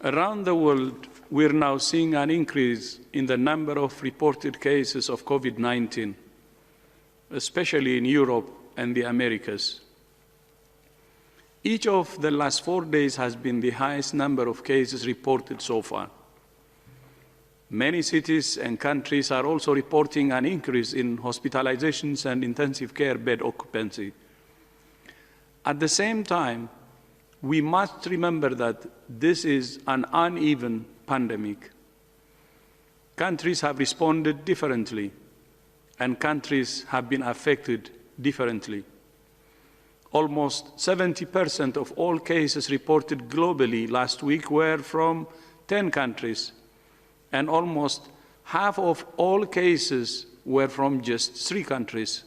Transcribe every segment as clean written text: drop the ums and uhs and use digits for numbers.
Around the world, we're now seeing an increase in the number of reported cases of COVID-19, especially in Europe and the Americas. Each of the last 4 days has been the highest number of cases reported so far. Many cities and countries are also reporting an increase in hospitalizations and intensive care bed occupancy. At the same time, we must remember that this is an uneven pandemic. Countries have responded differently, and countries have been affected differently. Almost 70% of all cases reported globally last week were from 10 countries, and almost half of all cases were from just 3 countries.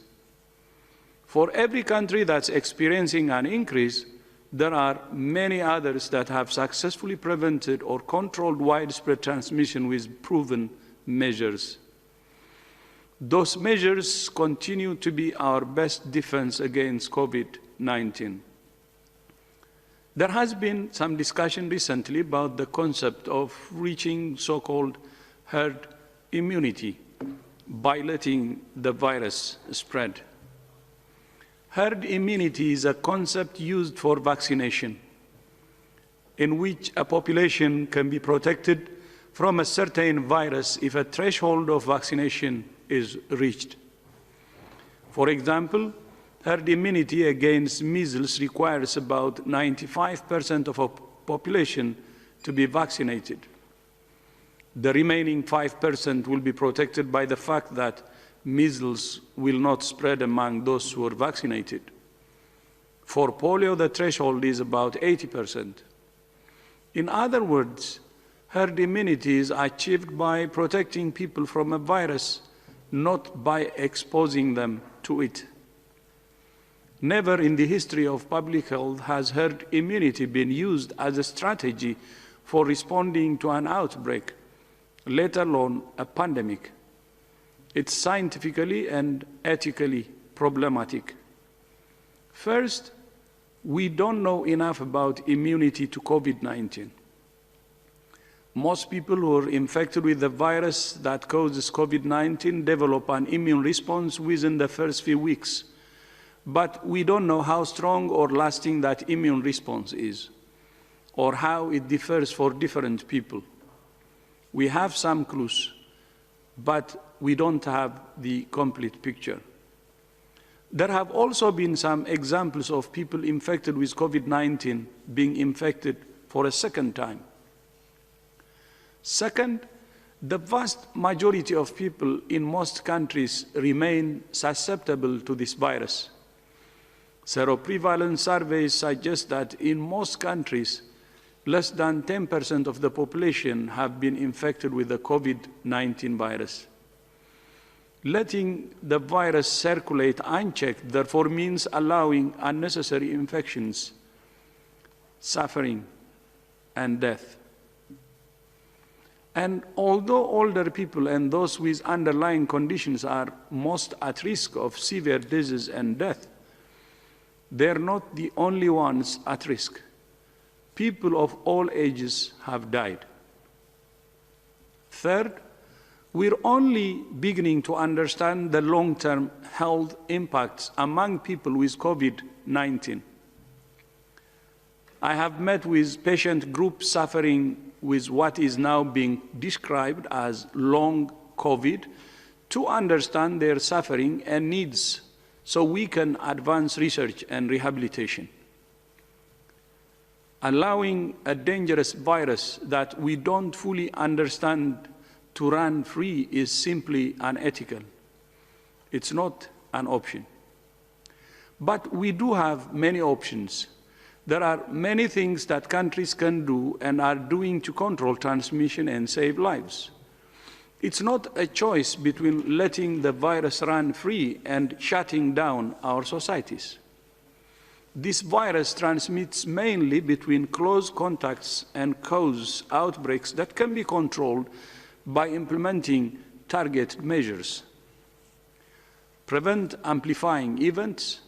For every country that's experiencing an increase, there are many others that have successfully prevented or controlled widespread transmission with proven measures. Those measures continue to be our best defense against COVID-19. There has been some discussion recently about the concept of reaching so-called herd immunity by letting the virus spread. Herd immunity is a concept used for vaccination, in which a population can be protected from a certain virus if a threshold of vaccination is reached. For example, herd immunity against measles requires about 95% of a population to be vaccinated. The remaining 5% will be protected by the fact that measles will not spread among those who are vaccinated. For polio, the threshold is about 80%. In other words, herd immunity is achieved by protecting people from a virus, not by exposing them to it. Never in the history of public health has herd immunity been used as a strategy for responding to an outbreak, let alone a pandemic. It's scientifically and ethically problematic. First, we don't know enough about immunity to COVID-19. Most people who are infected with the virus that causes COVID-19 develop an immune response within the first few weeks. But we don't know how strong or lasting that immune response is, or how it differs for different people. We have some clues, but we don't have the complete picture. There have also been some examples of people infected with COVID-19 being infected for a second time. Second, the vast majority of people in most countries remain susceptible to this virus. Seroprevalence surveys suggest that in most countries, less than 10% of the population have been infected with the COVID-19 virus. Letting the virus circulate unchecked, therefore, means allowing unnecessary infections, suffering, and death. And although older people and those with underlying conditions are most at risk of severe disease and death, they're not the only ones at risk. People of all ages have died. Third, we're only beginning to understand the long-term health impacts among people with COVID-19. I have met with patient groups suffering with what is now being described as long COVID to understand their suffering and needs so we can advance research and rehabilitation. Allowing a dangerous virus that we don't fully understand to run free is simply unethical. It's not an option. But we do have many options. There are many things that countries can do and are doing to control transmission and save lives. It's not a choice between letting the virus run free and shutting down our societies. This virus transmits mainly between close contacts and causes outbreaks that can be controlled by implementing targeted measures. Prevent amplifying events,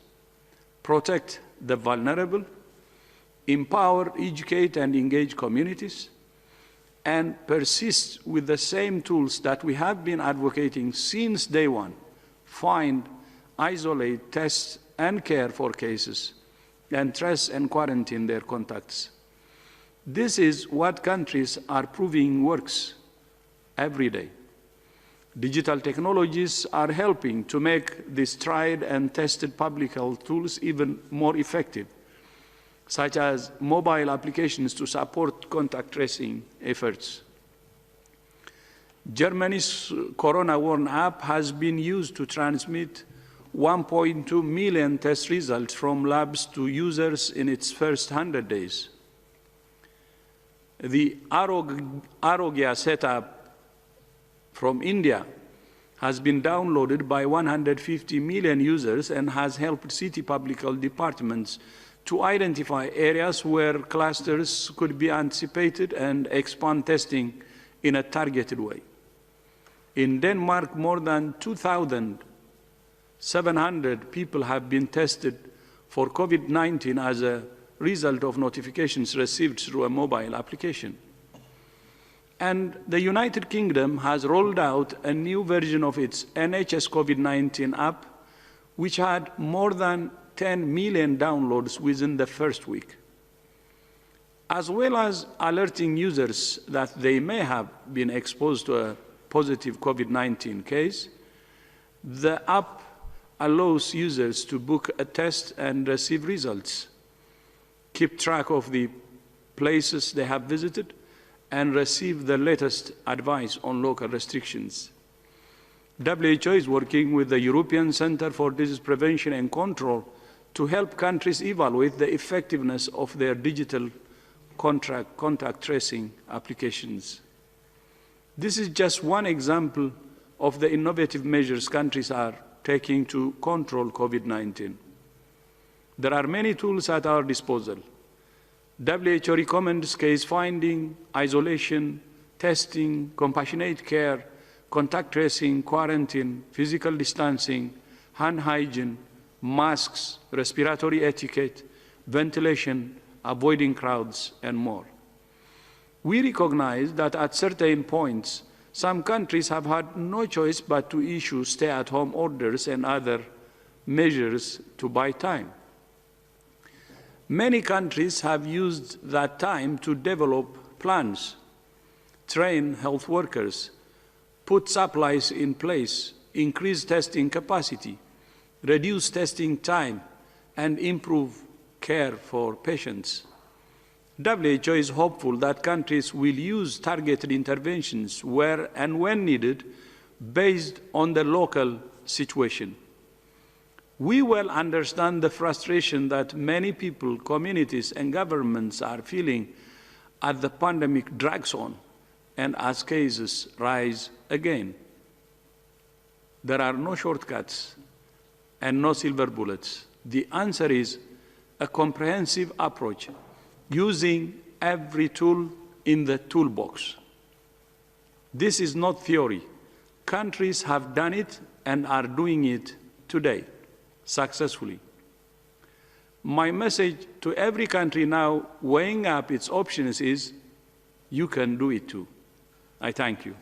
protect the vulnerable, empower, educate, and engage communities, and persist with the same tools that we have been advocating since day one: find, isolate, test, and care for cases, and trace and quarantine their contacts. This is what countries are proving works every day. Digital technologies are helping to make these tried and tested public health tools even more effective, such as mobile applications to support contact tracing efforts. Germany's Corona Warn app has been used to transmit 1.2 million test results from labs to users in its first 100 days. The Arogya setup from India has been downloaded by 150 million users and has helped city public health departments to identify areas where clusters could be anticipated and expand testing in a targeted way. In Denmark, more than 2,700 people have been tested for COVID-19 as a result of notifications received through a mobile application. And the United Kingdom has rolled out a new version of its NHS COVID-19 app, which had more than 10 million downloads within the first week. As well as alerting users that they may have been exposed to a positive COVID-19 case, the app allows users to book a test and receive results, keep track of the places they have visited, and receive the latest advice on local restrictions. WHO is working with the European Centre for Disease Prevention and Control to help countries evaluate the effectiveness of their digital contact tracing applications. This is just one example of the innovative measures countries are taking to control COVID-19. There are many tools at our disposal. WHO recommends case finding, isolation, testing, compassionate care, contact tracing, quarantine, physical distancing, hand hygiene, masks, respiratory etiquette, ventilation, avoiding crowds, and more. We recognize that at certain points, some countries have had no choice but to issue stay-at-home orders and other measures to buy time. Many countries have used that time to develop plans, train health workers, put supplies in place, increase testing capacity, reduce testing time, and improve care for patients. WHO is hopeful that countries will use targeted interventions where and when needed, based on the local situation. We well understand the frustration that many people, communities, and governments are feeling as the pandemic drags on and as cases rise again. There are no shortcuts and no silver bullets. The answer is a comprehensive approach, using every tool in the toolbox. This is not theory. Countries have done it and are doing it today successfully. My message to every country now weighing up its options is, you can do it too. I thank you.